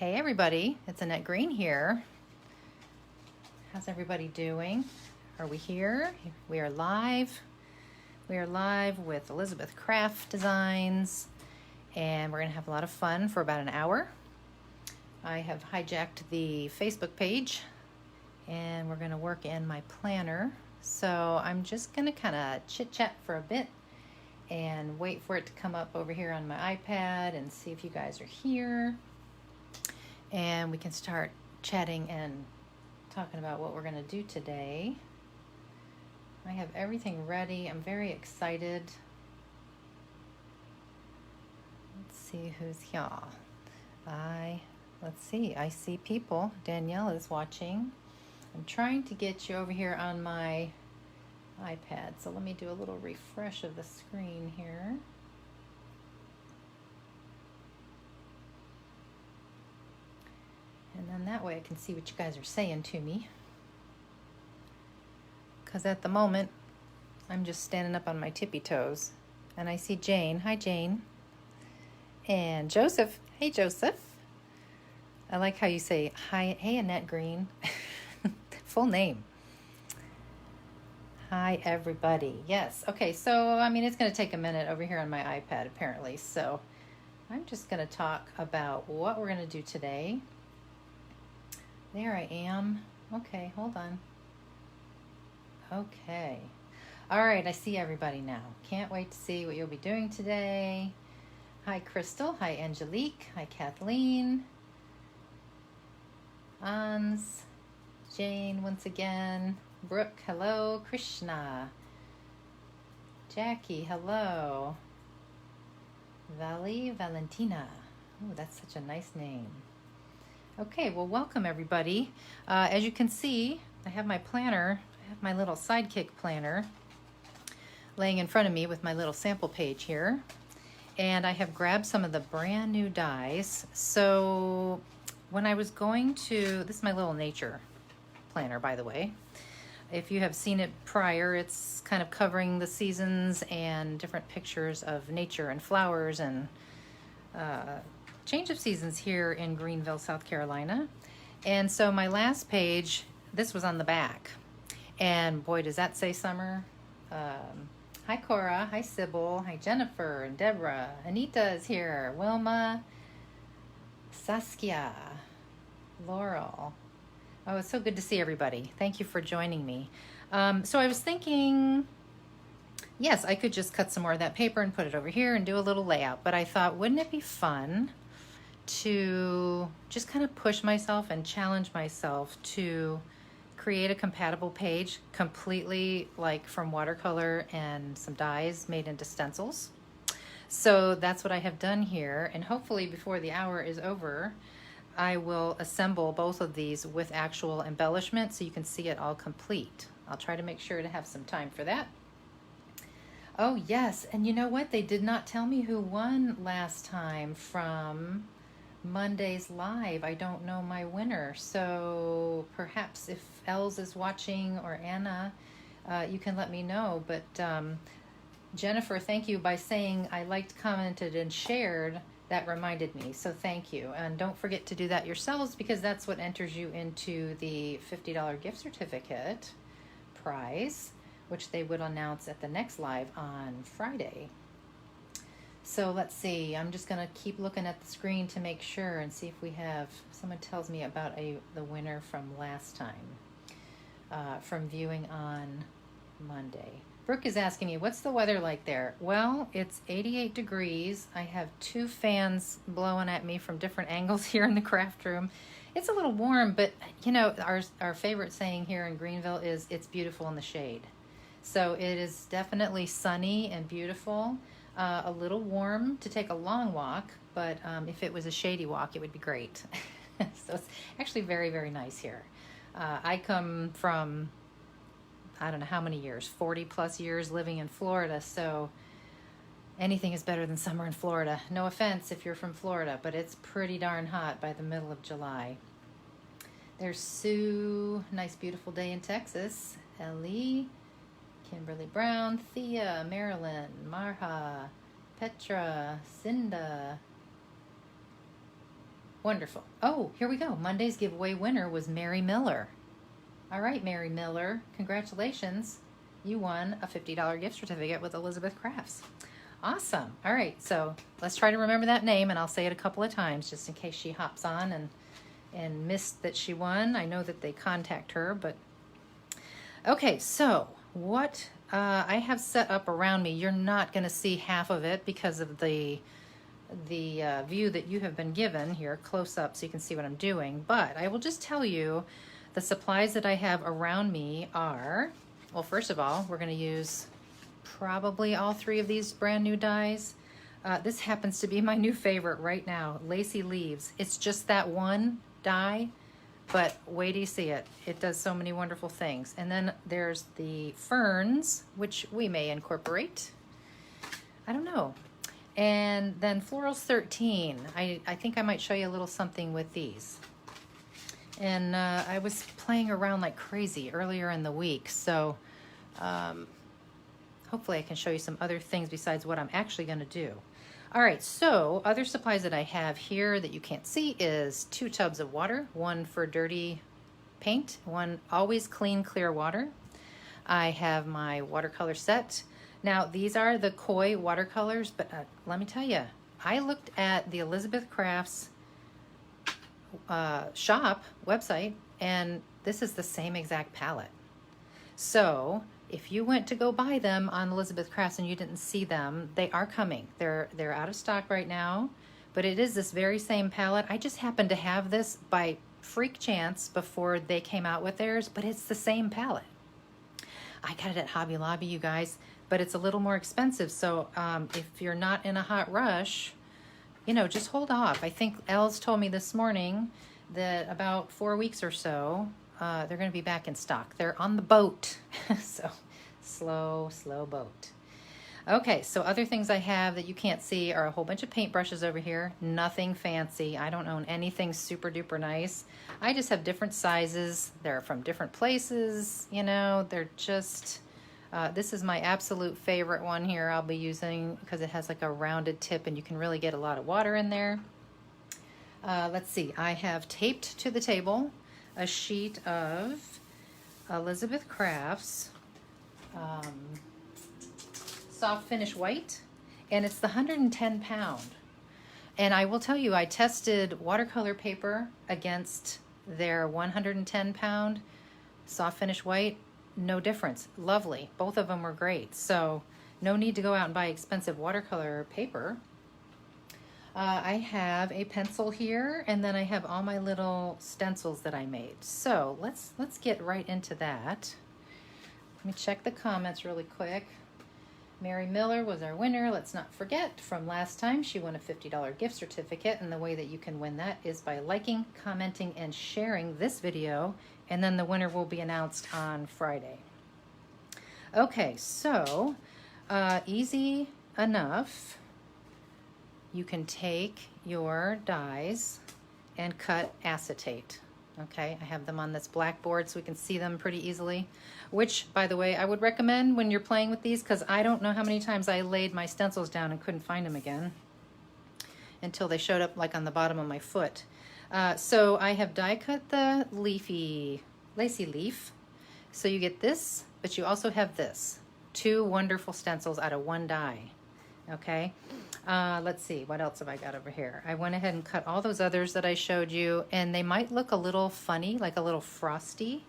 Hey everybody, it's Annette Green here. How's everybody doing? Are we here? We are live. We are live with Elizabeth Craft Designs, and we're going to have a lot of fun for about an hour. I have hijacked the Facebook page, and we're going to work in my planner. So I'm just going to kind of chit-chat for a bit and wait for it to come up over here on my iPad and see if you guys are here. And we can start chatting and talking about what we're going to do today. I have everything ready. I'm very excited. Let's see who's here. Let's see. I see people. Danielle is watching. I'm trying to get you over here on my iPad. So let me do a little refresh of the screen here. And then that way I can see what you guys are saying to me. Because at the moment, I'm just standing up on my tippy toes. And I see Jane. Hi, Jane. And Joseph. Hey, Joseph. I like how you say, hi, hey, Annette Green. Full name. Hi, everybody. Yes. Okay, so, it's going to take a minute over here on my iPad, apparently. So I'm just going to talk about what we're going to do today. There I am. Okay, hold on. Okay. All right, I see everybody now. Can't wait to see what you'll be doing today. Hi, Crystal. Hi, Angelique. Hi, Kathleen. Ans. Jane, once again. Brooke, hello. Krishna. Jackie, hello. Valentina. Oh, that's such a nice name. Okay, well, welcome everybody. As you can see, I have my planner. I have my little Sidekick planner laying in front of me with my little sample page here. And I have grabbed some of the brand new dies. So when I was going to, this is my little nature planner, by the way. If you have seen it prior, it's kind of covering the seasons and different pictures of nature and flowers and change of seasons here in Greenville, South Carolina. And so my last page, this was on the back. And boy, does that say summer. Hi, Cora. Hi, Sybil. Hi, Jennifer and Deborah. Anita is here. Wilma. Saskia. Laurel. Oh, it's so good to see everybody. Thank you for joining me. So I was thinking, yes, I could just cut some more of that paper and put it over here and do a little layout. But I thought, wouldn't it be fun to just kind of push myself and challenge myself to create a compatible page completely like from watercolor and some dies made into stencils. So that's what I have done here. And hopefully before the hour is over, I will assemble both of these with actual embellishment so you can see it all complete. I'll try to make sure to have some time for that. Oh yes, and you know what? They did not tell me who won last time from Monday's live. I don't know my winner. So perhaps if Els is watching or Anna, you can let me know. But Jennifer, thank you by saying I liked, commented, and shared. That reminded me, so thank you. And don't forget to do that yourselves because that's what enters you into the $50 gift certificate prize, which they would announce at the next live on Friday. So let's see, I'm just gonna keep looking at the screen to make sure and see if we have, someone tells me about the winner from last time, from viewing on Monday. Brooke is asking me, what's the weather like there? Well, it's 88 degrees. I have 2 fans blowing at me from different angles here in the craft room. It's a little warm, but you know, our favorite saying here in Greenville is it's beautiful in the shade. So it is definitely sunny and beautiful, a little warm to take a long walk, but if it was a shady walk, it would be great. So it's actually very, very nice here. I come from, I don't know how many years, 40 plus years living in Florida, so anything is better than summer in Florida. No offense if you're from Florida, but it's pretty darn hot by the middle of July. There's Sue, nice beautiful day in Texas. Ellie, Kimberly Brown, Thea, Marilyn, Marha, Petra, Cinda, Wonderful. Oh, here we go. Monday's giveaway winner was Mary Miller. All right, Mary Miller, congratulations. You won a $50 gift certificate with Elizabeth Crafts. Awesome. All right, so let's try to remember that name, and I'll say it a couple of times just in case she hops on and missed that she won. I know that they contact her, but okay, so what I have set up around me, you're not going to see half of it because of the view that you have been given here close up so you can see what I'm doing, but I will just tell you the supplies that I have around me are, well, first of all, we're going to use probably all three of these brand new dies. This happens to be my new favorite right now, Lacy Leaves. It's just that one die, but wait till you see it. It does so many wonderful things. And then there's the ferns, which we may incorporate. I don't know. And then Florals 13. I think I might show you a little something with these. And I was playing around like crazy earlier in the week, so hopefully I can show you some other things besides what I'm actually going to do. All right, so other supplies that I have here that you can't see is 2 tubs of water, one for dirty paint, one always clean, clear water. I have my watercolor set. Now, these are the Koi watercolors, but let me tell you, I looked at the Elizabeth Crafts shop website, and this is the same exact palette. So if you went to go buy them on Elizabeth Crafts and you didn't see them, they are coming. They're out of stock right now, but it is this very same palette. I just happened to have this by freak chance before they came out with theirs, but it's the same palette. I got it at Hobby Lobby, you guys, but it's a little more expensive. So if you're not in a hot rush, you know, just hold off. I think Els told me this morning that about 4 weeks or so, they're going to be back in stock. They're on the boat. So slow boat. Okay, so other things I have that you can't see are a whole bunch of paintbrushes over here. Nothing fancy. I don't own anything super duper nice. I just have different sizes. They're from different places. You know, they're just... this is my absolute favorite one here I'll be using because it has like a rounded tip and you can really get a lot of water in there. Let's see, I have taped to the table a sheet of Elizabeth Crafts soft finish white, and it's the 110 pound. And I will tell you, I tested watercolor paper against their 110 pound soft finish white. No difference. Lovely. Both of them were great. So no need to go out and buy expensive watercolor paper. I have a pencil here, and then I have all my little stencils that I made. So let's get right into that. Let me check the comments really quick. Mary Miller was our winner. Let's not forget from last time she won a $50 gift certificate, and the way that you can win that is by liking, commenting, and sharing this video, and then the winner will be announced on Friday. Okay, so easy enough. You can take your dies and cut acetate. Okay, I have them on this blackboard so we can see them pretty easily, which, by the way, I would recommend when you're playing with these because I don't know how many times I laid my stencils down and couldn't find them again until they showed up like on the bottom of my foot. So I have die cut the Lacy leaf. So you get this, but you also have this. 2 wonderful stencils out of 1 die. Okay, let's see, what else have I got over here? I went ahead and cut all those others that I showed you, and they might look a little funny, like a little frosty,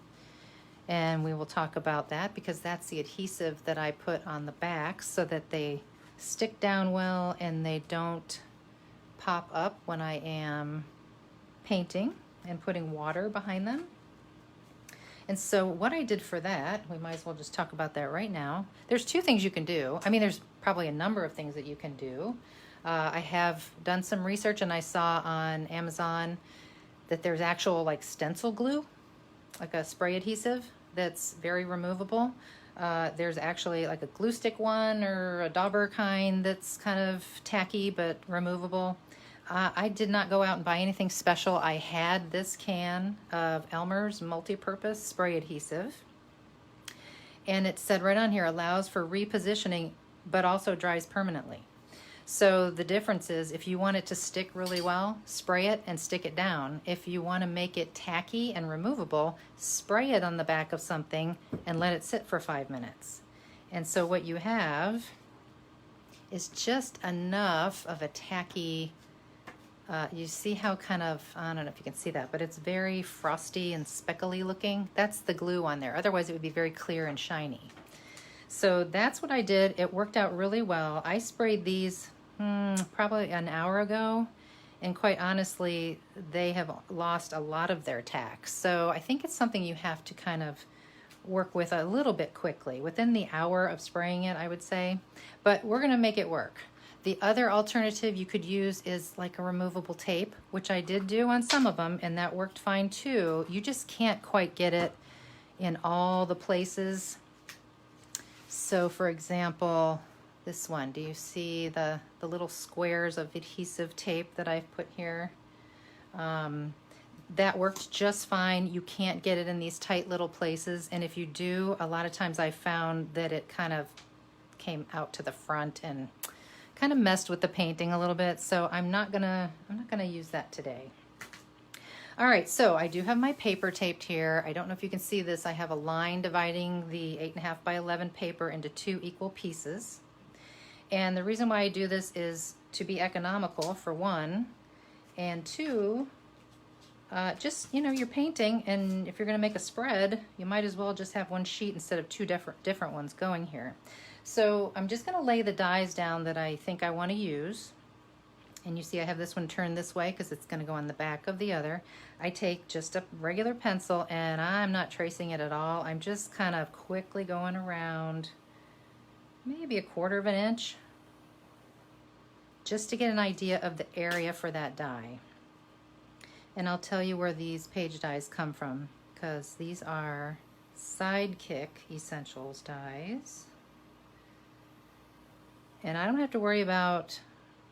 and we will talk about that because that's the adhesive that I put on the back so that they stick down well and they don't pop up when I am painting and putting water behind them. And so what I did for that, we might as well just talk about that right now. There's 2 things you can do. I mean, there's probably a number of things that you can do. I have done some research and I saw on Amazon that there's actual like stencil glue, like a spray adhesive that's very removable. There's actually like a glue stick one or a dauber kind that's kind of tacky but removable. I did not go out and buy anything special. I had this can of Elmer's multi-purpose spray adhesive, and it said right on here, allows for repositioning but also dries permanently. So the difference is if you want it to stick really well, spray it and stick it down. If you want to make it tacky and removable, spray it on the back of something and let it sit for 5 minutes. And so what you have is just enough of a tacky, you see how kind of, I don't know if you can see that, but it's very frosty and speckly looking. That's the glue on there. Otherwise it would be very clear and shiny. So that's what I did. It worked out really well. I sprayed these probably an hour ago, and quite honestly, they have lost a lot of their tack. So I think it's something you have to kind of work with a little bit quickly, within the hour of spraying it, I would say. But we're gonna make it work. The other alternative you could use is like a removable tape, which I did do on some of them, and that worked fine too. You just can't quite get it in all the places. So for example, this one, do you see the little squares of adhesive tape that I've put here? That worked just fine. You can't get it in these tight little places, and if you do, a lot of times I found that it kind of came out to the front and kind of messed with the painting a little bit, so I'm not gonna use that today. All right, so I do have my paper taped here. I don't know if you can see this. I have a line dividing the 8.5 by 11 paper into 2 equal pieces. And the reason why I do this is to be economical, for one, and two, just, you know, you're painting, and if you're gonna make a spread, you might as well just have one sheet instead of 2 different ones going here. So I'm just gonna lay the dies down that I think I wanna use. And you see I have this one turned this way because it's gonna go on the back of the other. I take just a regular pencil, and I'm not tracing it at all. I'm just kind of quickly going around, maybe 1/4 of an inch, just to get an idea of the area for that die. And I'll tell you where these page dies come from, because these are Sidekick Essentials dies. And I don't have to worry about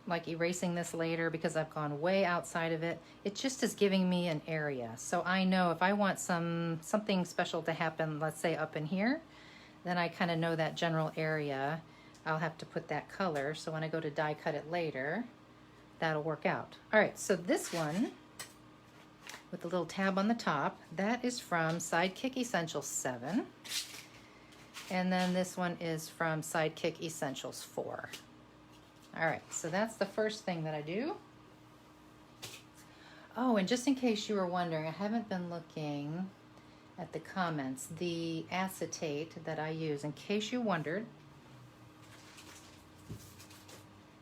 like erasing this later because I've gone way outside of it. It just is giving me an area. So I know if I want something special to happen, let's say up in here, then I kind of know that general area. I'll have to put that color, so when I go to die cut it later, that'll work out. All right, so this one with the little tab on the top, that is from Sidekick Essentials 7. And then this one is from Sidekick Essentials 4. All right, so that's the first thing that I do. Oh, and just in case you were wondering, I haven't been looking at the comments. The acetate that I use, in case you wondered,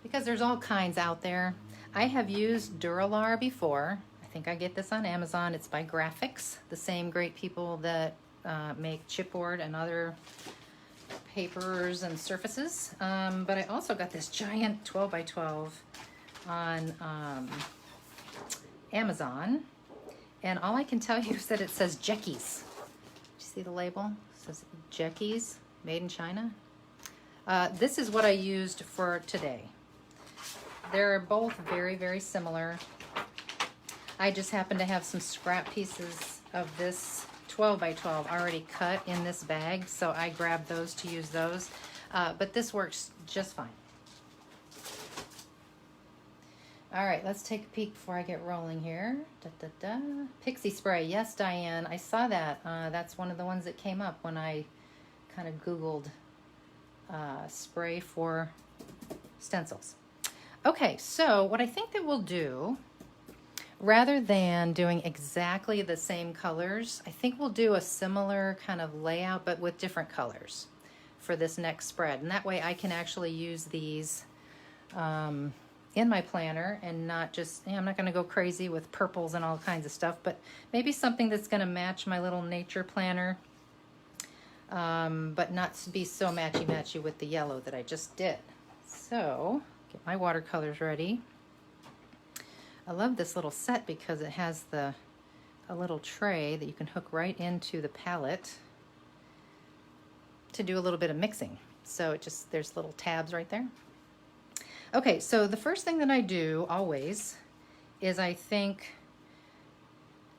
because there's all kinds out there. I have used Duralar before. I think I get this on Amazon. It's by Graphics, the same great people that make chipboard and other papers and surfaces. But I also got this giant 12 by 12 on Amazon. And all I can tell you is that it says Jeckies. Do you see the label? It says Jeckies, made in China. This is what I used for today. They're both very, very similar. I just happen to have some scrap pieces of this 12 by 12 already cut in this bag, so I grabbed those to use those. But this works just fine. All right, let's take a peek before I get rolling here. Pixie spray, yes, Diane, I saw that. That's one of the ones that came up when I kind of Googled spray for stencils. Okay, so what I think that we'll do, rather than doing exactly the same colors, I think we'll do a similar kind of layout, but with different colors for this next spread. And that way I can actually use these in my planner and not just, I'm not gonna go crazy with purples and all kinds of stuff, but maybe something that's gonna match my little nature planner, but not be so matchy-matchy with the yellow that I just did. So, get my watercolors ready. I love this little set because it has a little tray that you can hook right into the palette to do a little bit of mixing. So there's little tabs right there. Okay, so the first thing that I do always is I think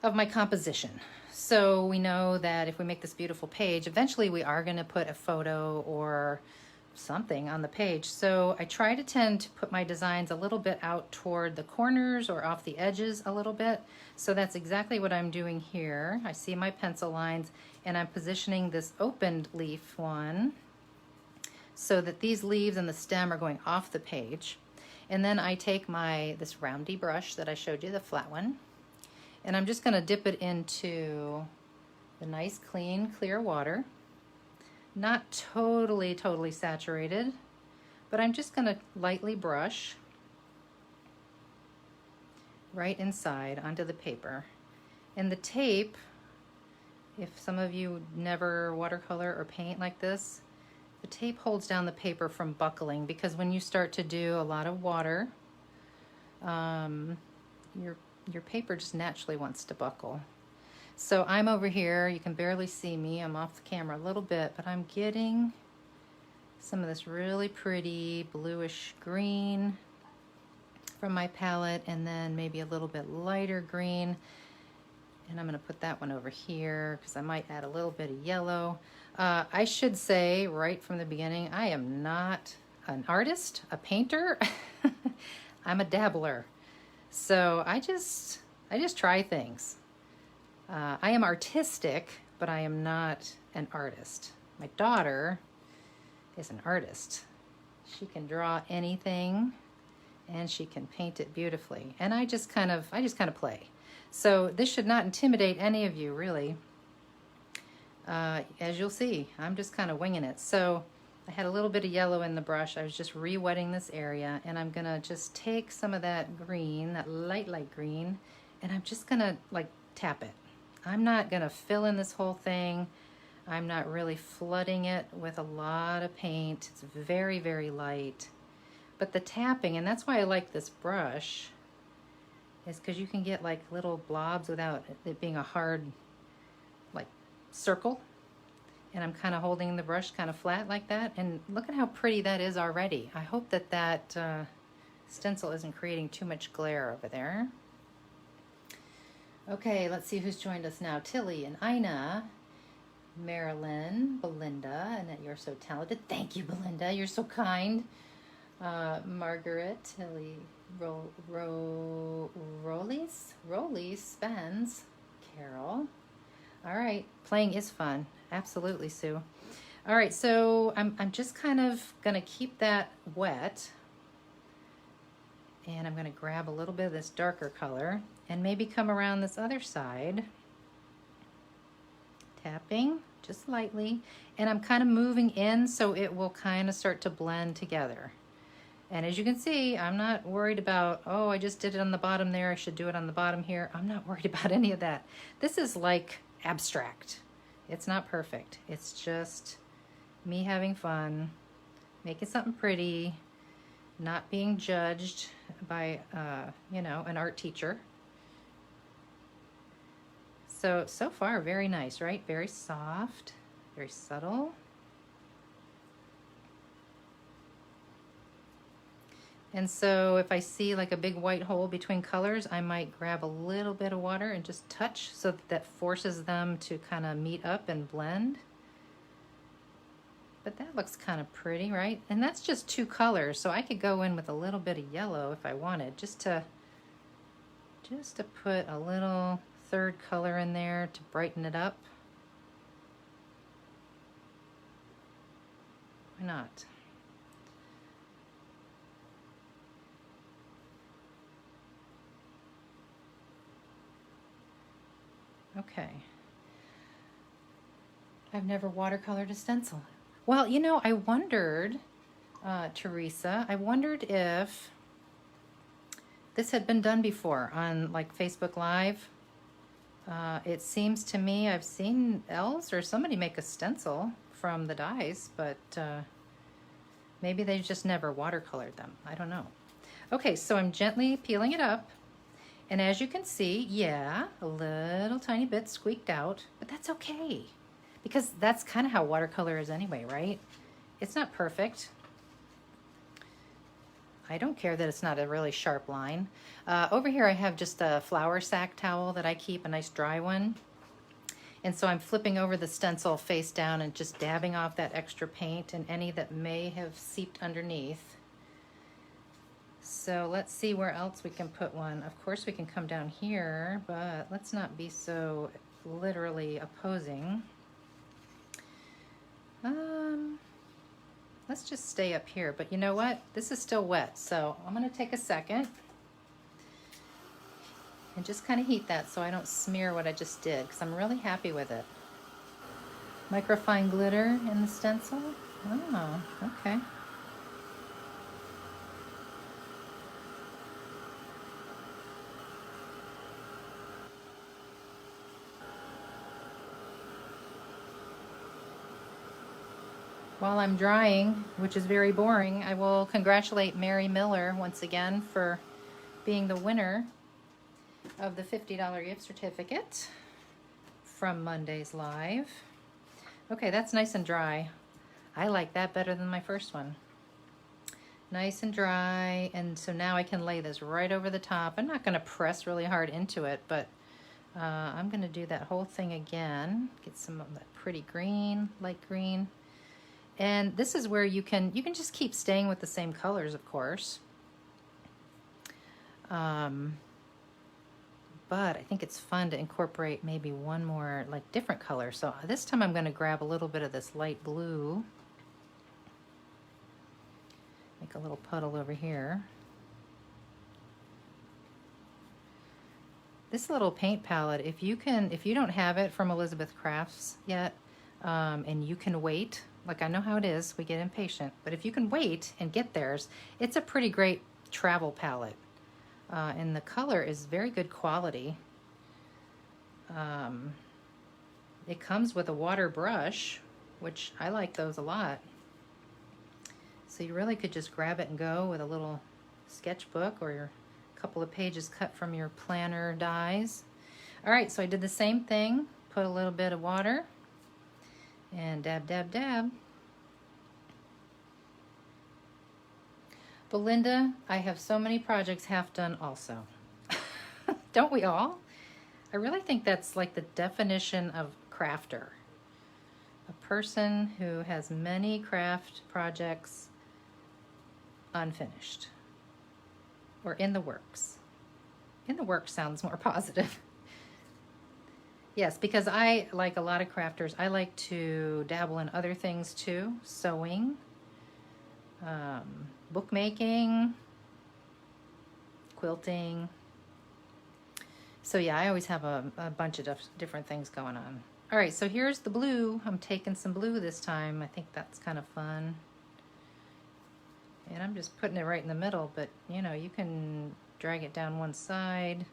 of my composition. So we know that if we make this beautiful page, eventually we are going to put a photo or something on the page. So I try to tend to put my designs a little bit out toward the corners or off the edges a little bit. So that's exactly what I'm doing here. I see my pencil lines and I'm positioning this opened leaf one so that these leaves and the stem are going off the page. And then I take this roundy brush that I showed you, the flat one, and I'm just going to dip it into the nice clean clear water. Not totally saturated, but I'm just going to lightly brush right inside onto the paper. And the tape, if some of you never watercolor or paint like this, the tape holds down the paper from buckling, because when you start to do a lot of water, your paper just naturally wants to buckle. So I'm over here, you can barely see me, I'm off the camera a little bit, but I'm getting some of this really pretty bluish green from my palette, and then maybe a little bit lighter green. And I'm going to put that one over here because I might add a little bit of yellow. I should say right from the beginning, I am not an artist, a painter. I'm a dabbler. So I just try things. I am artistic, but I am not an artist. My daughter is an artist. She can draw anything and she can paint it beautifully. And I just kind of play. So this should not intimidate any of you, really. As you'll see, I'm just kind of winging it. So I had a little bit of yellow in the brush. I was just re-wetting this area, and I'm gonna just take some of that green, that light green, and I'm just gonna like tap it. I'm not gonna fill in this whole thing. I'm not really flooding it with a lot of paint. It's very, very light. But the tapping, and that's why I like this brush, is because you can get like little blobs without it being a hard like circle. And I'm kind of holding the brush kind of flat like that. And look at how pretty that is already. I hope that that stencil isn't creating too much glare over there. Okay, let's see who's joined us now. Tilly and Ina, Marilyn, Belinda, Annette, you're so talented. Thank you, Belinda. You're so kind. Margaret, Tilly, Rollies, Spence, Carol. All right, playing is fun. Absolutely, Sue. All right, so I'm just kind of gonna keep that wet, and I'm gonna grab a little bit of this darker color and maybe come around this other side, tapping just lightly, and I'm kind of moving in so it will kind of start to blend together. And as you can see, I'm not worried about, oh, I just did it on the bottom there, I should do it on the bottom here. I'm not worried about any of that. This is like abstract. It's not perfect. It's just me having fun, making something pretty, not being judged by, you know, an art teacher. So far, very nice, right? Very soft, very subtle. And so if I see like a big white hole between colors, I might grab a little bit of water and just touch so that forces them to kind of meet up and blend. But that looks kind of pretty, right? And that's just two colors, so I could go in with a little bit of yellow if I wanted, just to put a little third color in there to brighten it up. Why not? Okay. I've never watercolored a stencil. Well, you know, I wondered, Teresa, I wondered if this had been done before on like Facebook Live. It seems to me I've seen Els or somebody make a stencil from the dies, but maybe they just never watercolored them. I don't know. Okay, so I'm gently peeling it up. And as you can see, yeah, a little tiny bit squeaked out, but that's okay. Because that's kind of how watercolor is anyway, right? It's not perfect. I don't care that it's not a really sharp line. Over here I have just a flour sack towel that I keep, a nice dry one. And so I'm flipping over the stencil face down and just dabbing off that extra paint and any that may have seeped underneath. So let's see where else we can put one. Of course we can come down here, but let's not be so literally opposing. Let's just stay up here. But you know what? This is still wet, so I'm gonna take a second and just kind of heat that so I don't smear what I just did, because I'm really happy with it. Microfine glitter in the stencil. Oh, okay. While I'm drying, which is very boring, I will congratulate Mary Miller once again for being the winner of the $50 gift certificate from Monday's Live. Okay, that's nice and dry. I like that better than my first one. Nice and dry, and so now I can lay this right over the top. I'm not going to press really hard into it, but I'm going to do that whole thing again. Get some of that pretty green, light green. And this is where you can just keep staying with the same colors, of course. But I think it's fun to incorporate maybe one more like different color. So this time I'm going to grab a little bit of this light blue. Make a little puddle over here. This little paint palette, if you don't have it from Elizabeth Crafts yet, and you can wait, like I know how it is, we get impatient, but if you can wait and get theirs, it's a pretty great travel palette. And the color is very good quality. It comes with a water brush, which I like those a lot. So you really could just grab it and go with a little sketchbook or a couple of pages cut from your planner dies. All right, so I did the same thing, put a little bit of water and dab, dab, dab. Belinda, I have so many projects half done also. Don't we all? I really think that's like the definition of crafter. A person who has many craft projects unfinished or in the works. In the works sounds more positive. Yes, because I, like a lot of crafters, I like to dabble in other things too. Sewing, bookmaking, quilting. So yeah, I always have a bunch of different things going on. All right, so here's the blue. I'm taking some blue this time. I think that's kind of fun. And I'm just putting it right in the middle, but you know, you can drag it down one side.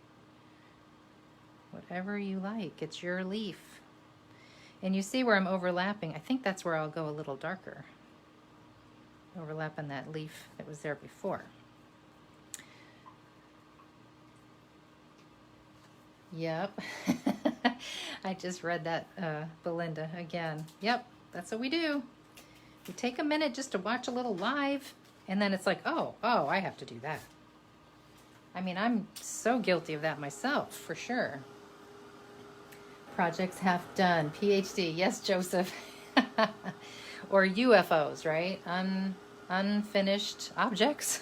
Whatever you like, it's your leaf. And you see where I'm overlapping. I think that's where I'll go a little darker. Overlapping that leaf that was there before. Yep. I just read that, Belinda, again. Yep, that's what we do. We take a minute just to watch a little live, and then it's like, oh, I have to do that. I mean, I'm so guilty of that myself, for sure. Projects half done. PhD. Yes, Joseph. Or UFOs, right? Unfinished objects.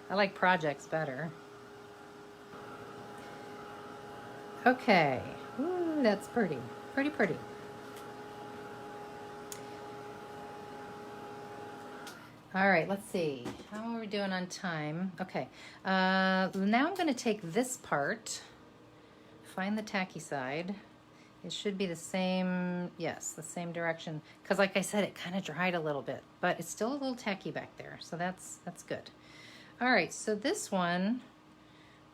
I like projects better. Okay. Ooh, that's pretty. Pretty, pretty. All right, let's see. How are we doing on time? Okay. Now I'm going to take this part. Find the tacky side. It should be the same, yes, the same direction. Because like I said, it kind of dried a little bit, but it's still a little tacky back there. So that's good. All right, so this one,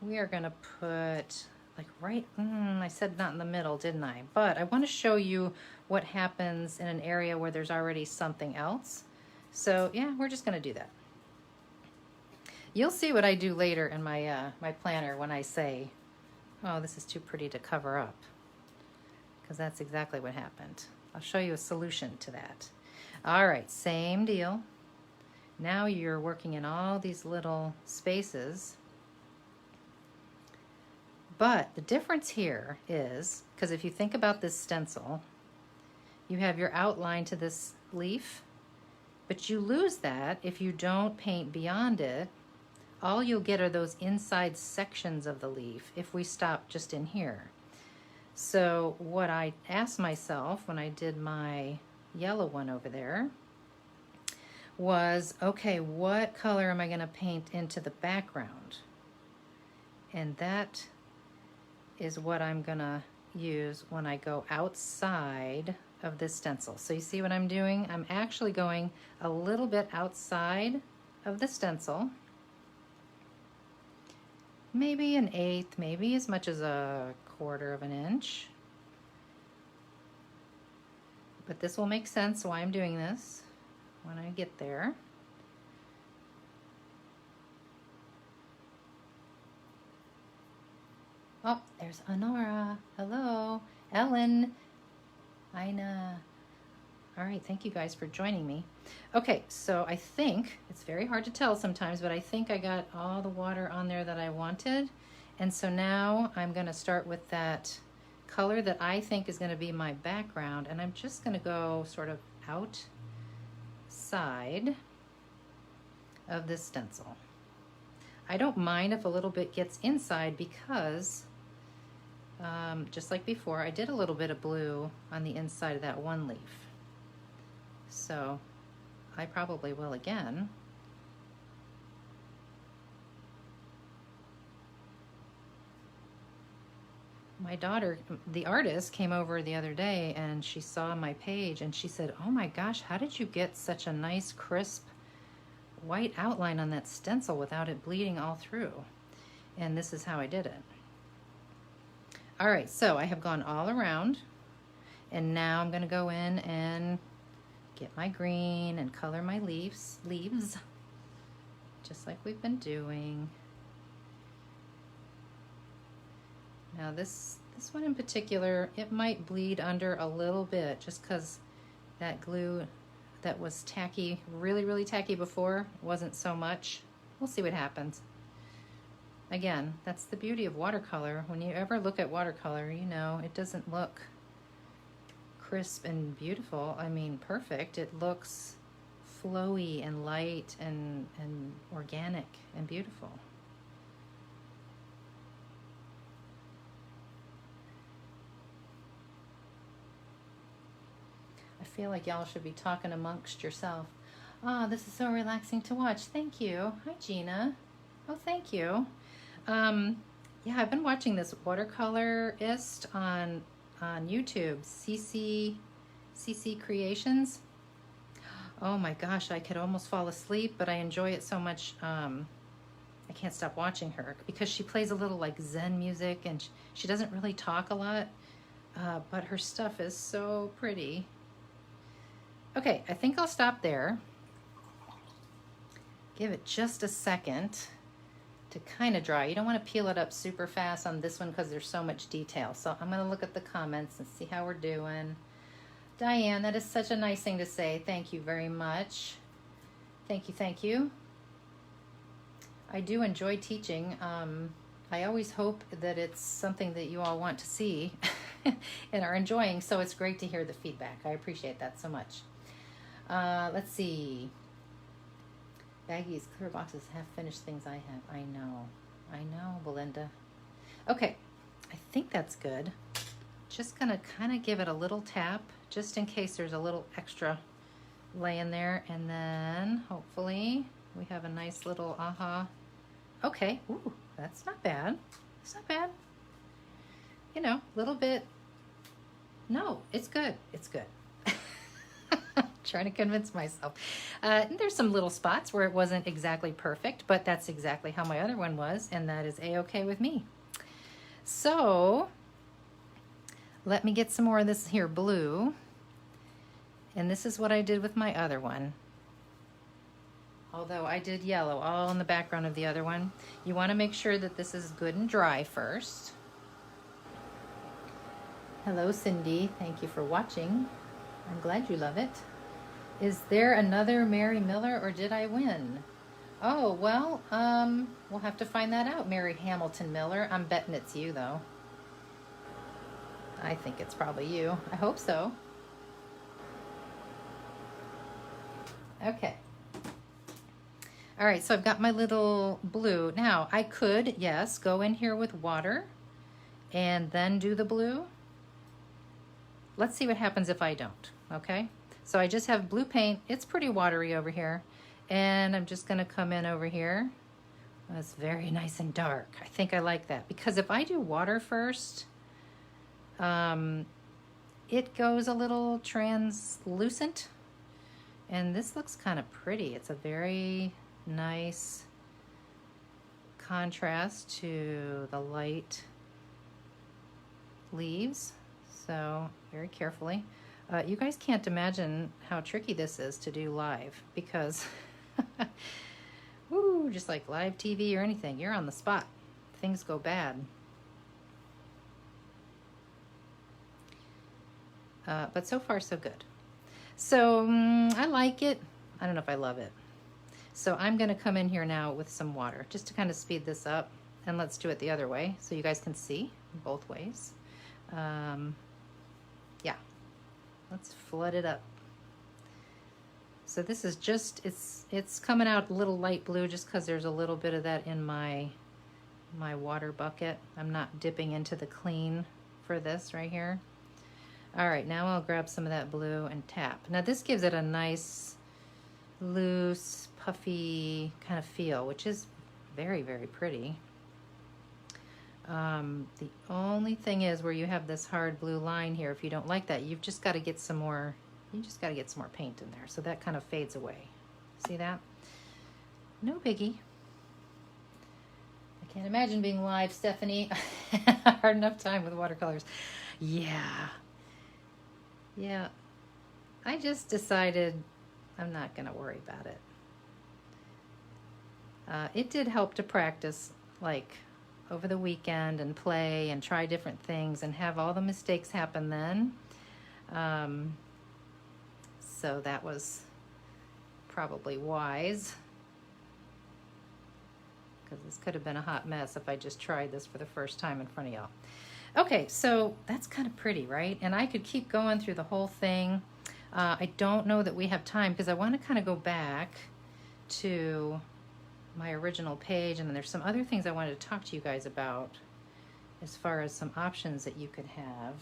we are going to put like right, I said not in the middle, didn't I? But I want to show you what happens in an area where there's already something else. So yeah, we're just going to do that. You'll see what I do later in my, my planner when I say, oh, this is too pretty to cover up, because that's exactly what happened. I'll show you a solution to that. All right, same deal. Now you're working in all these little spaces, But the difference here is, because if you think about this stencil, you have your outline to this leaf, but you lose that if you don't paint beyond it. All you'll get are those inside sections of the leaf if we stop just in here. So what I asked myself when I did my yellow one over there was, okay, what color am I going to paint into the background? And that is what I'm going to use when I go outside of this stencil. So you see what I'm doing? I'm actually going a little bit outside of the stencil. Maybe an eighth, maybe as much as a quarter of an inch. But this will make sense why I'm doing this when I get there. Oh, there's Honora. Hello. Ellen. Ina. All right, thank you guys for joining me. Okay, so I think, it's very hard to tell sometimes, but I think I got all the water on there that I wanted. And so now I'm gonna start with that color that I think is gonna be my background, and I'm just gonna go sort of outside of this stencil. I don't mind if a little bit gets inside because just like before, I did a little bit of blue on the inside of that one leaf. So I probably will again. My daughter, the artist, came over the other day and she saw my page and she said, oh my gosh, how did you get such a nice crisp white outline on that stencil without it bleeding all through? And this is how I did it. All right, so I have gone all around, and now I'm going to go in and get my green and color my leaves, just like we've been doing. Now this one in particular, it might bleed under a little bit just because that glue that was tacky, really, really tacky before, wasn't so much. We'll see what happens. Again, that's the beauty of watercolor. When you ever look at watercolor, you know, it doesn't look crisp and beautiful. I mean, perfect. It looks flowy and light and organic and beautiful. I feel like y'all should be talking amongst yourself. Ah, this is so relaxing to watch. Thank you. Hi, Gina. Oh, thank you. Yeah, I've been watching this watercolorist on YouTube, CC Creations. Oh my gosh, I could almost fall asleep, but I enjoy it so much. I can't stop watching her because she plays a little like Zen music, and she doesn't really talk a lot, but her stuff is so pretty. Okay, I think I'll stop there. Give it just a second to kind of dry. You don't want to peel it up super fast on this one because there's so much detail. So I'm going to look at the comments and see how we're doing. Diane, that is such a nice thing to say. Thank you very much. Thank you, thank you. I do enjoy teaching. I always hope that it's something that you all want to see and are enjoying, so it's great to hear the feedback. I appreciate that so much. Let's see. Baggies, clear boxes, have finished things I have. I know, Belinda. Okay, I think that's good. Just gonna kind of give it a little tap, just in case there's a little extra laying there, and then hopefully we have a nice little aha. Okay, ooh, that's not bad. It's not bad. You know, a little bit. No, it's good. It's good. Trying to convince myself. There's some little spots where it wasn't exactly perfect, but that's exactly how my other one was, and that is a-okay with me. So let me get some more of this here blue, and this is what I did with my other one. Although I did yellow all in the background of the other one. You want to make sure that this is good and dry first. Hello, Cindy. Thank you for watching. I'm glad you love it. Is there another Mary Miller, or did I win? Oh, well, we'll have to find that out, Mary Hamilton Miller. I'm betting it's you, though. I think it's probably you. I hope so. Okay. All right, so I've got my little blue. Now, I could, yes, go in here with water and then do the blue. Let's see what happens if I don't, okay? So I just have blue paint. It's pretty watery over here. And I'm just gonna come in over here. That's very nice and dark. I think I like that because if I do water first, it goes a little translucent. And this looks kind of pretty. It's a very nice contrast to the light leaves. So very carefully. You guys can't imagine how tricky this is to do live because woo, just like live TV or anything, you're on the spot. Things go bad. But so far so good. So I like it. I don't know if I love it. So I'm going to come in here now with some water just to kind of speed this up. And let's do it the other way so you guys can see both ways. Yeah, let's flood it up. So this is just, it's coming out a little light blue just because there's a little bit of that in my water bucket. I'm not dipping into the clean for this right here. All right, now I'll grab some of that blue and tap. Now this gives it a nice, loose, puffy kind of feel, which is very, very pretty. The only thing is where you have this hard blue line here, if you don't like that, you've just got to get some more, paint in there. So that kind of fades away. See that? No biggie. I can't imagine being live, Stephanie. Hard enough time with watercolors. Yeah. Yeah. I just decided I'm not going to worry about it. It did help to practice, like, over the weekend and play and try different things and have all the mistakes happen then. So that was probably wise, because this could have been a hot mess if I just tried this for the first time in front of y'all. Okay, so that's kind of pretty, right? And I could keep going through the whole thing. I don't know that we have time because I want to kind of go back to my original page, and then there's some other things I wanted to talk to you guys about as far as some options that you could have.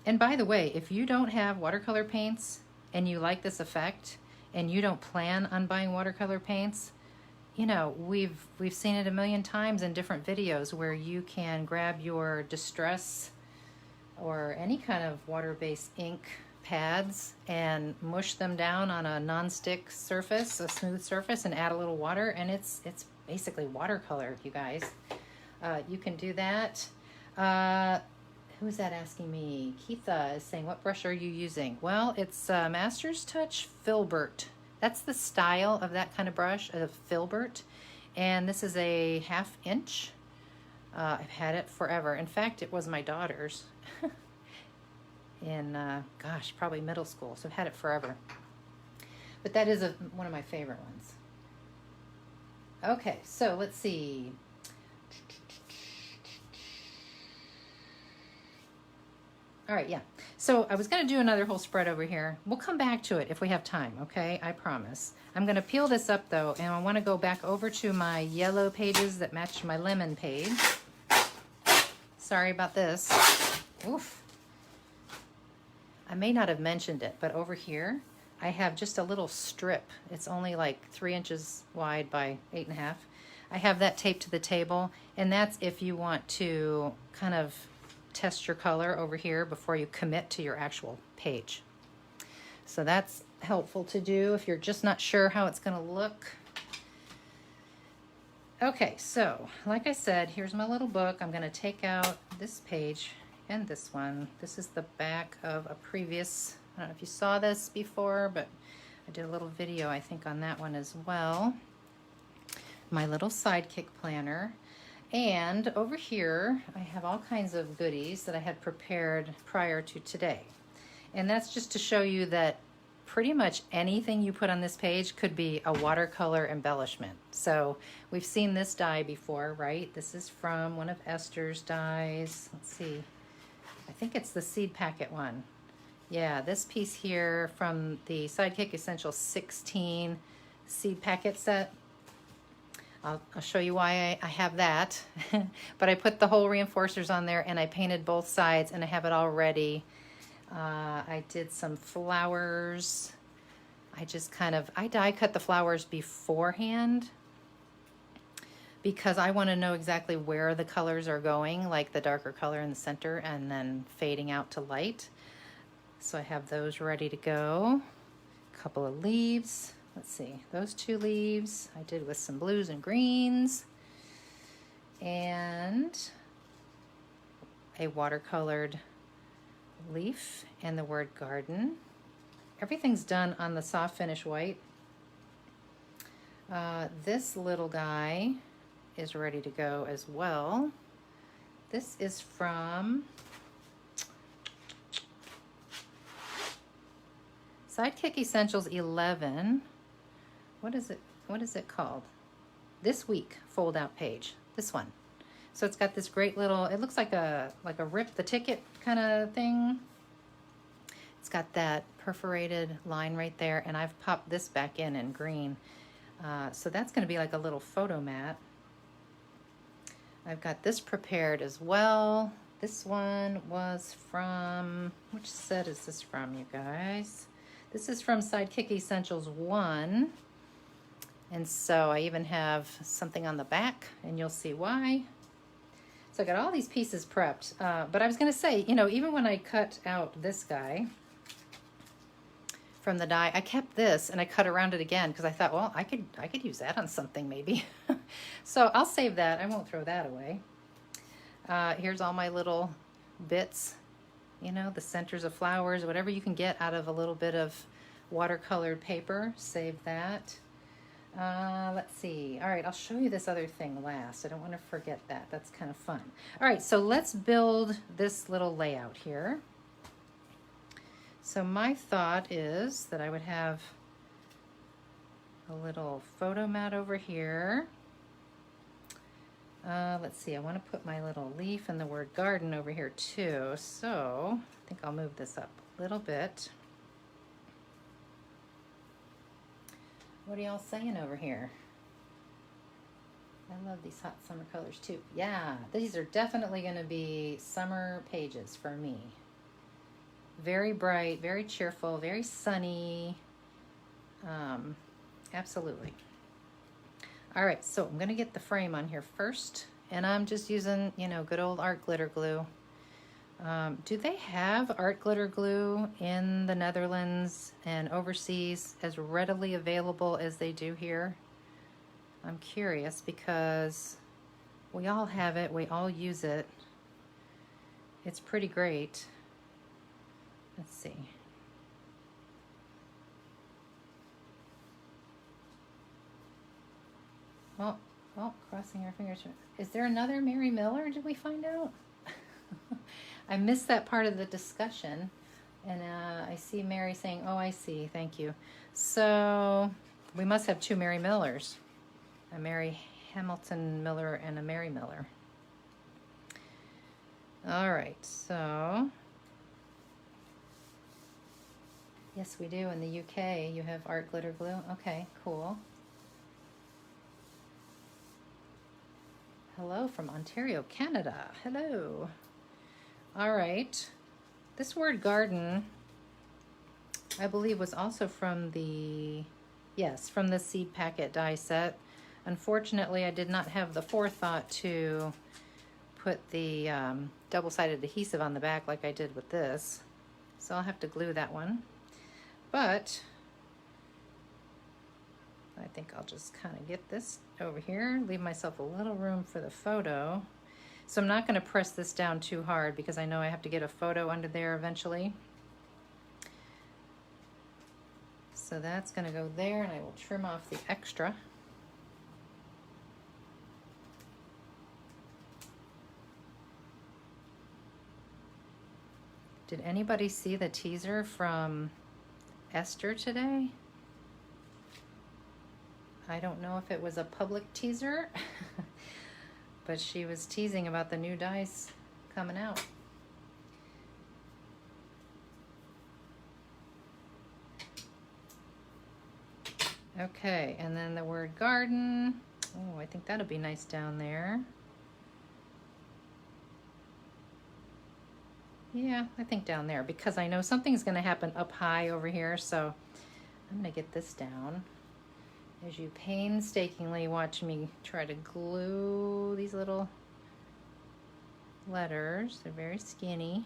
And by the way, if you don't have watercolor paints and you like this effect and you don't plan on buying watercolor paints, you know, we've seen it a million times in different videos where you can grab your Distress or any kind of water-based ink pads and mush them down on a non-stick surface, a smooth surface, and add a little water, and it's basically watercolor, you guys. You can do that. Who is that asking me? Keitha is saying, what brush are you using? Well, it's Master's Touch Filbert. That's the style of that kind of brush, a Filbert. And this is a 1/2 inch. I've had it forever. In fact, it was my daughter's in, gosh, probably middle school. So I've had it forever. But that is one of my favorite ones. Okay, so let's see. All right, yeah. So I was going to do another whole spread over here. We'll come back to it if we have time, okay? I promise. I'm going to peel this up, though, and I want to go back over to my yellow pages that match my lemon page. Sorry about this. Oof. I may not have mentioned it, but over here, I have just a little strip. It's only like 3 inches wide by 8.5. I have that taped to the table, and that's if you want to kind of test your color over here before you commit to your actual page. So that's helpful to do if you're just not sure how it's going to look. Okay, so like I said, here's my little book. I'm going to take out this page and this one. This is the back of a previous, I don't know if you saw this before, but I did a little video, I think, on that one as well. My little Sidekick planner. And over here, I have all kinds of goodies that I had prepared prior to today. And that's just to show you that pretty much anything you put on this page could be a watercolor embellishment. So we've seen this die before, right? This is from one of Esther's dies. Let's see. I think it's the seed packet one. Yeah, this piece here from the Sidekick Essentials 16 seed packet set. I'll show you why I have that. But I put the whole reinforcers on there and I painted both sides and I have it all ready. I did some flowers. I die cut the flowers beforehand because I want to know exactly where the colors are going, like the darker color in the center and then fading out to light. So I have those ready to go. A couple of leaves. Let's see, those 2 leaves I did with some blues and greens. And a watercolored leaf and the word garden. Everything's done on the soft finish white. This little guy is ready to go as well. This is from Sidekick Essentials 11. What is it called? This Week fold out page. This one. So it's got this great little, it looks like a rip the ticket kind of thing. It's got that perforated line right there, and I've popped this back in green. So that's going to be like a little photo mat. I've got this prepared as well. This one was from, which set is this from, you guys? This is from Sidekick Essentials 1. And so I even have something on the back, and you'll see why. So I got all these pieces prepped. But I was going to say, you know, even when I cut out this guy from the die, I kept this and I cut around it again because I thought, well, I could use that on something maybe. So I'll save that. I won't throw that away. Here's all my little bits, you know, the centers of flowers, whatever you can get out of a little bit of watercolored paper. Save that. Let's see. All right, I'll show you this other thing last. I don't want to forget that. That's kind of fun. All right, so let's build this little layout here. So my thought is that I would have a little photo mat over here. Let's see, I want to put my little leaf and the word garden over here too. So I think I'll move this up a little bit. What are y'all saying over here? I love these hot summer colors too. Yeah, these are definitely going to be summer pages for me. Very bright, very cheerful, very sunny. Absolutely. All right, so I'm going to get the frame on here first, and I'm just using, you know, good old art glitter glue. Do they have art glitter glue in the Netherlands and overseas as readily available as they do here? I'm curious because we all have it, we all use it. It's pretty great. Let's see. Oh, crossing our fingers. Is there another Mary Miller? Did we find out? I missed that part of the discussion, and I see Mary saying, oh, I see, thank you. So we must have 2 Mary Millers, a Mary Hamilton Miller and a Mary Miller. All right, so yes, we do. In the UK, you have art glitter glue. Okay, cool. Hello from Ontario, Canada. Hello. All right. This word garden, I believe, was also from the, yes, from the seed packet die set. Unfortunately, I did not have the forethought to put the double-sided adhesive on the back like I did with this. So I'll have to glue that one. But I think I'll just kind of get this over here, leave myself a little room for the photo. So I'm not going to press this down too hard because I know I have to get a photo under there eventually. So that's going to go there, and I will trim off the extra. Did anybody see the teaser from Esther today. I don't know if it was a public teaser, but she was teasing about the new dies coming out. Okay, and then the word garden. Oh, I think that'll be nice down there. Yeah, I think down there, because I know something's going to happen up high over here, so I'm going to get this down. As you painstakingly watch me try to glue these little letters. They're very skinny.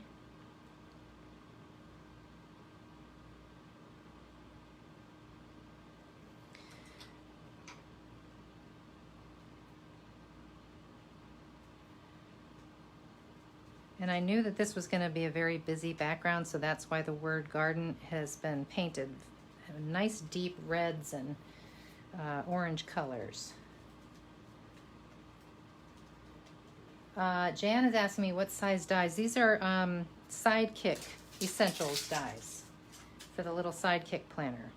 And I knew that this was going to be a very busy background, so that's why the word garden has been painted. Nice deep reds and orange colors. Jan is asking me what size dies. These are Sidekick Essentials dies for the little Sidekick planner.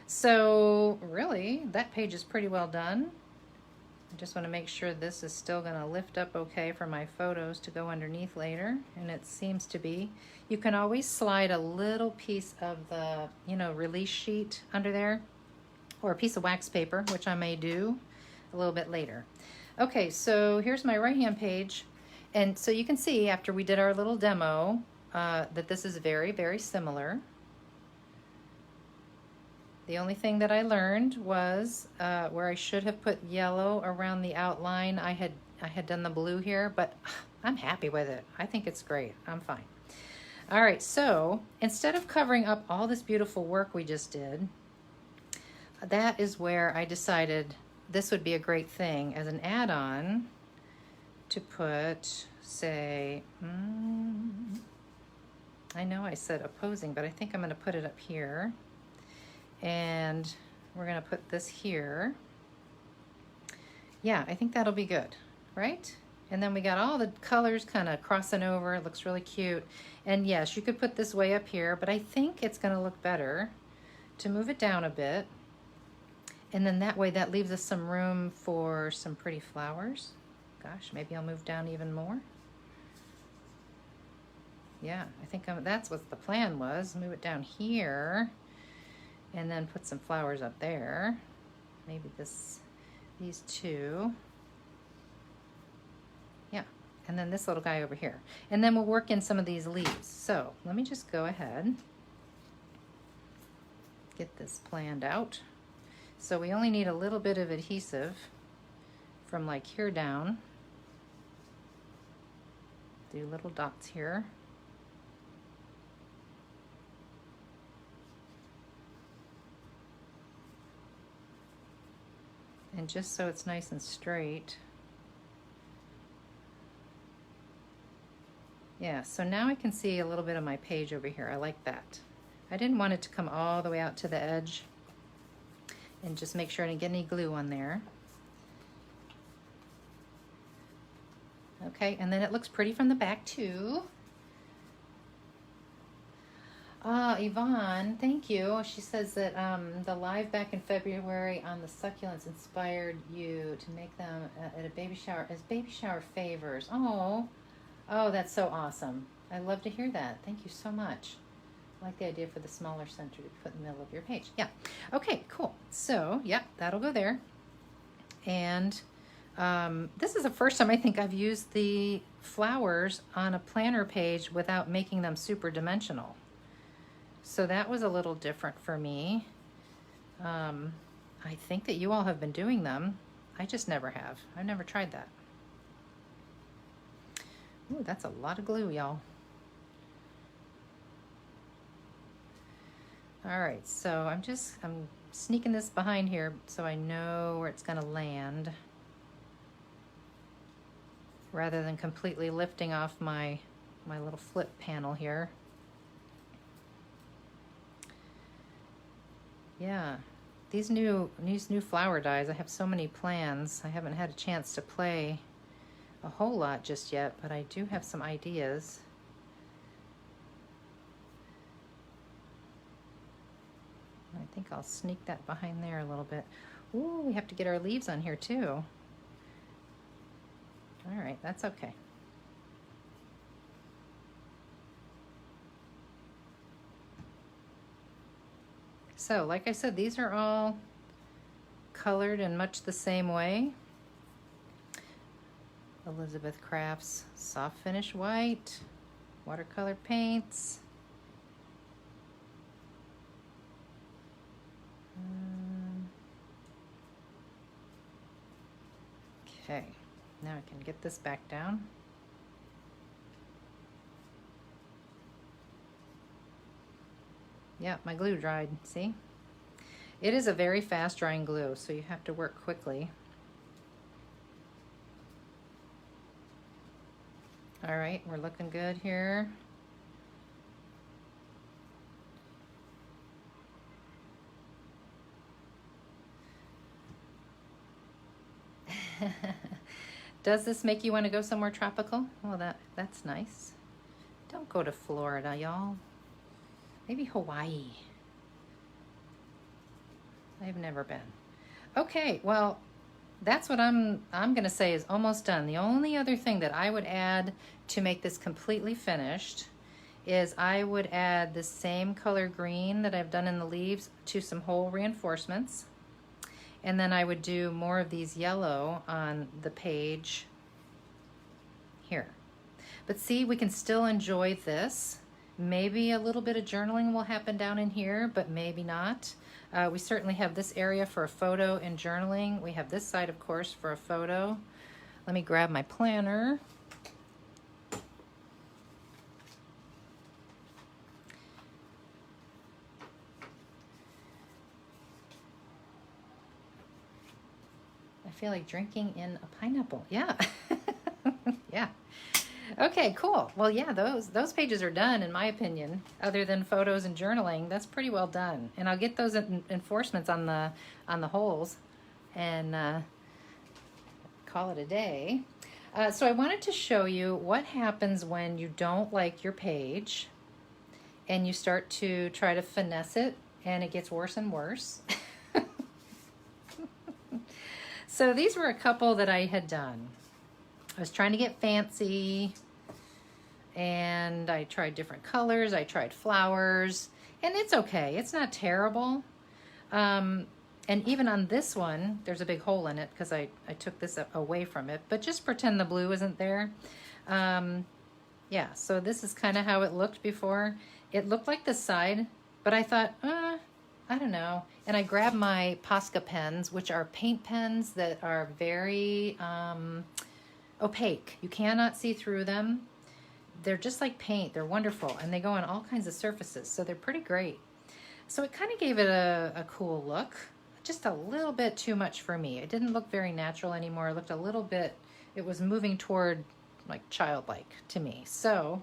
So really, that page is pretty well done. I just want to make sure this is still going to lift up okay for my photos to go underneath later, and it seems to be. You can always slide a little piece of the, release sheet under there, or a piece of wax paper, which I may do a little bit later. Okay, so here's my right-hand page, and so you can see after we did our little demo that this is very, very similar. The only thing that I learned was where I should have put yellow around the outline. I had done the blue here, but I'm happy with it. I think it's great. I'm fine. All right, so instead of covering up all this beautiful work we just did, that is where I decided this would be a great thing as an add-on to put, say, I know I said opposing, but I think I'm going to put it up here. And we're going to put this here. Yeah, I think that'll be good, right? And then we got all the colors kind of crossing over. It looks really cute. And yes, you could put this way up here, but I think it's going to look better to move it down a bit. And then that way that leaves us some room for some pretty flowers. Gosh, maybe I'll move down even more. Yeah, I think that's what the plan was. Move it down here. And then put some flowers up there. Maybe these two. Yeah, and then this little guy over here. And then we'll work in some of these leaves. So let me just go ahead, get this planned out. So we only need a little bit of adhesive from like here down. Do little dots here. And just so it's nice and straight. Yeah, so now I can see a little bit of my page over here. I like that. I didn't want it to come all the way out to the edge. And just make sure I didn't get any glue on there. Okay, and then it looks pretty from the back too. Yvonne, thank you. She says that the live back in February on the succulents inspired you to make them at a baby shower as baby shower favors. Oh, that's so awesome. I love to hear that. Thank you so much. I like the idea for the smaller center to put in the middle of your page. Yeah. Okay, cool. So, yeah, that'll go there. And this is the first time I think I've used the flowers on a planner page without making them super dimensional. So that was a little different for me. I think that you all have been doing them. I just never have. I've never tried that. Ooh, that's a lot of glue, y'all. All right, so I'm sneaking this behind here so I know where it's gonna land rather than completely lifting off my little flip panel here. Yeah, these new flower dies, I have so many plans. I haven't had a chance to play a whole lot just yet, but I do have some ideas. think I'll sneak that behind there a little bit. Ooh, we have to get our leaves on here too. All right, that's okay. So, like I said, these are all colored in much the same way. Elizabeth Crafts Soft Finish White, watercolor paints. Okay, now I can get this back down. Yeah, my glue dried, see? It is a very fast drying glue, so you have to work quickly. All right, we're looking good here. Does this make you want to go somewhere tropical? Well, that's nice. Don't go to Florida, y'all. Maybe Hawaii. I've never been. Okay, well, that's what I'm gonna say is almost done. The only other thing that I would add to make this completely finished is I would add the same color green that I've done in the leaves to some whole reinforcements. And then I would do more of these yellow on the page here. But see, we can still enjoy this. Maybe a little bit of journaling will happen down in here, but maybe not. We certainly have this area for a photo and journaling. We have this side, of course, for a photo. Let me grab my planner. I feel like drinking in a pineapple. Yeah. Yeah. Okay, cool. Well, yeah, those pages are done, in my opinion. Other than photos and journaling, that's pretty well done. And I'll get those enforcements on the holes and call it a day. So I wanted to show you what happens when you don't like your page and you start to try to finesse it, and it gets worse and worse. So these were a couple that I had done. I was trying to get fancy, and I tried different colors. I tried flowers, and it's okay. It's not terrible. And even on this one, there's a big hole in it because I took this away from it, but just pretend the blue isn't there. Yeah, so this is kind of how it looked before. It looked like the side, but I thought, I don't know. And I grabbed my Posca pens, which are paint pens that are very opaque. You cannot see through them. They're just like paint. They're wonderful, and they go on all kinds of surfaces, so they're pretty great. So it kind of gave it a cool look. Just a little bit too much for me. It didn't look very natural anymore. It looked a little bit, it was moving toward like childlike to me. So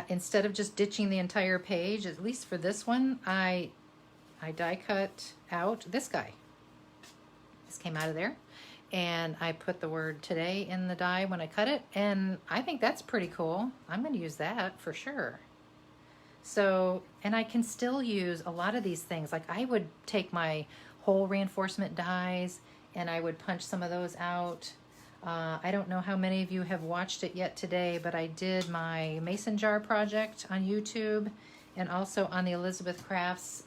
instead of just ditching the entire page, at least for this one, I die cut out this guy. This came out of there, and I put the word today in the die when I cut it, and I think that's pretty cool. I'm going to use that for sure. So, and I can still use a lot of these things. Like I would take my whole reinforcement dies and I would punch some of those out. I don't know how many of you have watched it yet today, but I did my mason jar project on YouTube and also on the Elizabeth Crafts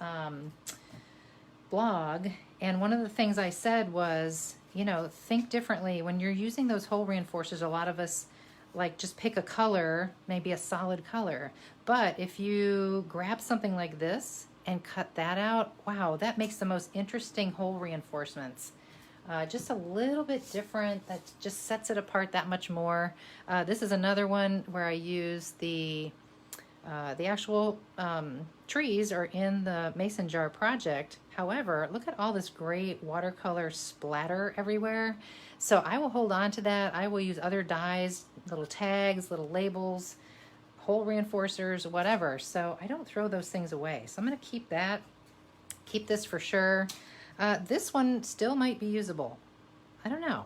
blog. And one of the things I said was, you know, think differently. When you're using those hole reinforcers, a lot of us like just pick a color, maybe a solid color. But if you grab something like this and cut that out, wow, that makes the most interesting hole reinforcements. Just a little bit different. That just sets it apart that much more. This is another one where I use the actual trees are in the mason jar project. However, look at all this great watercolor splatter everywhere. So I will hold on to that. I will use other dies, little tags, little labels, hole reinforcers, whatever. So I don't throw those things away. So I'm going to keep that. Keep this for sure. This one still might be usable. I don't know.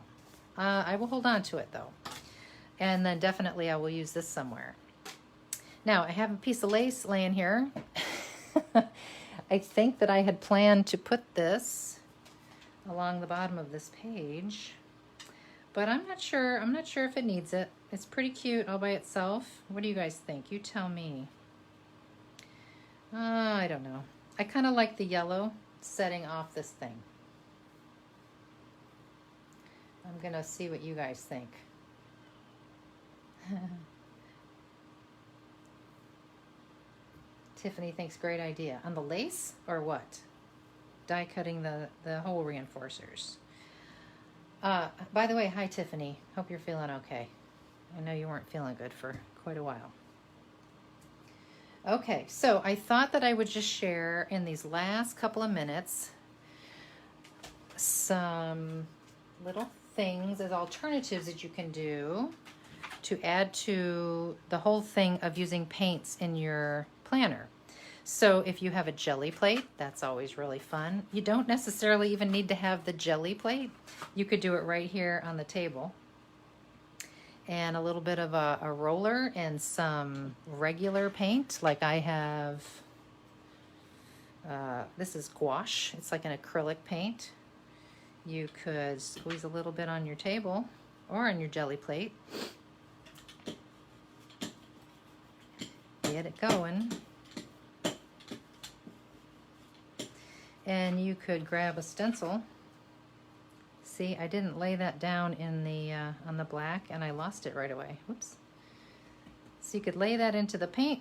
I will hold on to it though. And then definitely I will use this somewhere. Now I have a piece of lace laying here. I think that I had planned to put this along the bottom of this page, but I'm not sure. I'm not sure if it needs it. It's pretty cute all by itself. What do you guys think? You tell me. I don't know. I kind of like the yellow setting off this thing. I'm gonna see what you guys think. Tiffany thinks great idea. On the lace or what? Die cutting the hole reinforcers. By the way, hi Tiffany. Hope you're feeling okay. I know you weren't feeling good for quite a while. Okay, so I thought that I would just share in these last couple of minutes some little things as alternatives that you can do to add to the whole thing of using paints in your planner. So if you have a jelly plate, that's always really fun. You don't necessarily even need to have the jelly plate. You could do it right here on the table. And a little bit of a roller and some regular paint, like I have, this is gouache. It's like an acrylic paint. You could squeeze a little bit on your table or on your jelly plate. Get it going. And you could grab a stencil. See, I didn't lay that down in the on the black, and I lost it right away. Whoops. So you could lay that into the paint,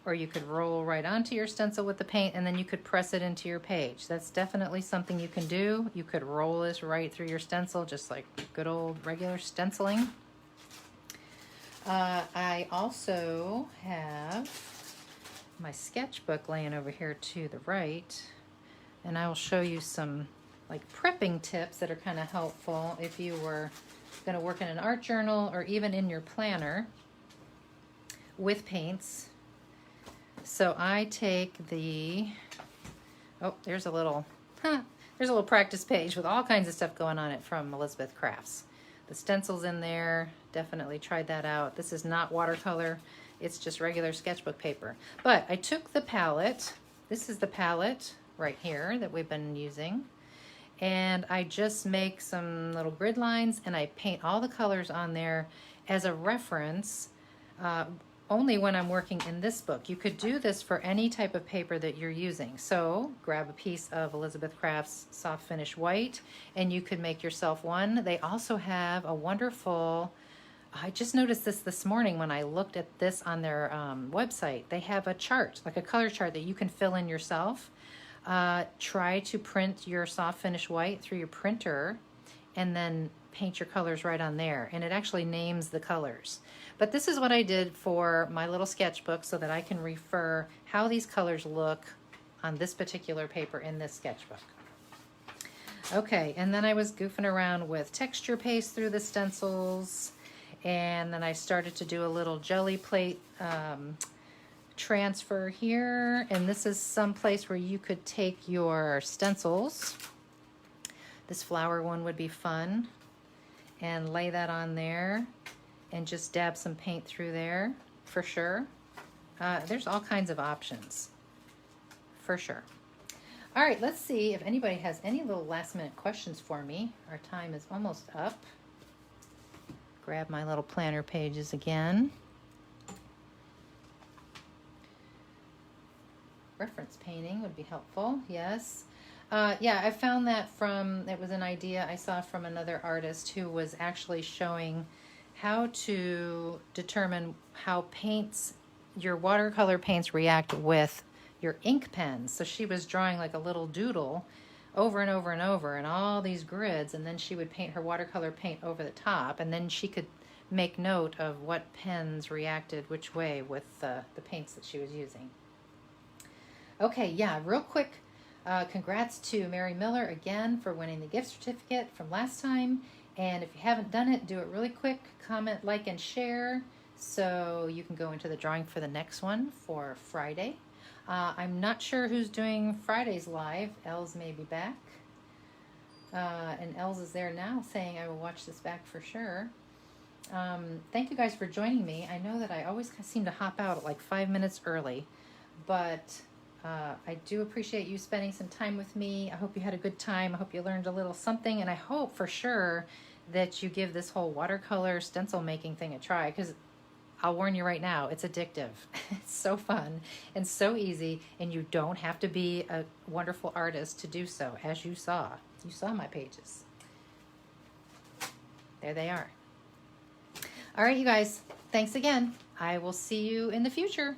or you could roll right onto your stencil with the paint, and then you could press it into your page. That's definitely something you can do. You could roll this right through your stencil, just like good old regular stenciling. I also have my sketchbook laying over here to the right, and I will show you some like prepping tips that are kind of helpful if you were going to work in an art journal or even in your planner with paints. So I take the, oh, there's a little practice page with all kinds of stuff going on it from Elizabeth Crafts. The stencils in there, definitely tried that out. This is not watercolor, it's just regular sketchbook paper. But I took the palette, this is the palette right here that we've been using, and I just make some little grid lines and I paint all the colors on there as a reference, only when I'm working in this book. You could do this for any type of paper that you're using. So grab a piece of Elizabeth Crafts soft finish white and you could make yourself one. They also have a wonderful, I just noticed this morning when I looked at this on their website. They have a chart, like a color chart that you can fill in yourself. Try to print your soft finish white through your printer and then paint your colors right on there, and it actually names the colors. But this is what I did for my little sketchbook so that I can refer how these colors look on this particular paper in this sketchbook. Okay, and then I was goofing around with texture paste through the stencils, and then I started to do a little jelly plate transfer here, and this is some place where you could take your stencils. This flower one would be fun, and lay that on there and just dab some paint through there for sure. There's all kinds of options for sure. All right, let's see if anybody has any little last minute questions for me. Our time is almost up. Grab my little planner pages again. Reference painting would be helpful, yes. Yeah, I found that it was an idea I saw from another artist who was actually showing how to determine how your watercolor paints react with your ink pens. So she was drawing like a little doodle over and over and over and all these grids, and then she would paint her watercolor paint over the top, and then she could make note of what pens reacted which way with the paints that she was using. Okay, yeah, real quick, congrats to Mary Miller again for winning the gift certificate from last time. And if you haven't done it, do it really quick. Comment, like, and share so you can go into the drawing for the next one for Friday. I'm not sure who's doing Friday's live. Els may be back. And Els is there now saying I will watch this back for sure. Thank you guys for joining me. I know that I always seem to hop out at like 5 minutes early, but I do appreciate you spending some time with me. I hope you had a good time. I hope you learned a little something, and I hope for sure that you give this whole watercolor stencil making thing a try, because I'll warn you right now, it's addictive. It's so fun and so easy, and you don't have to be a wonderful artist to do so, as you saw. You saw my pages. There they are. All right, you guys, thanks again. I will see you in the future.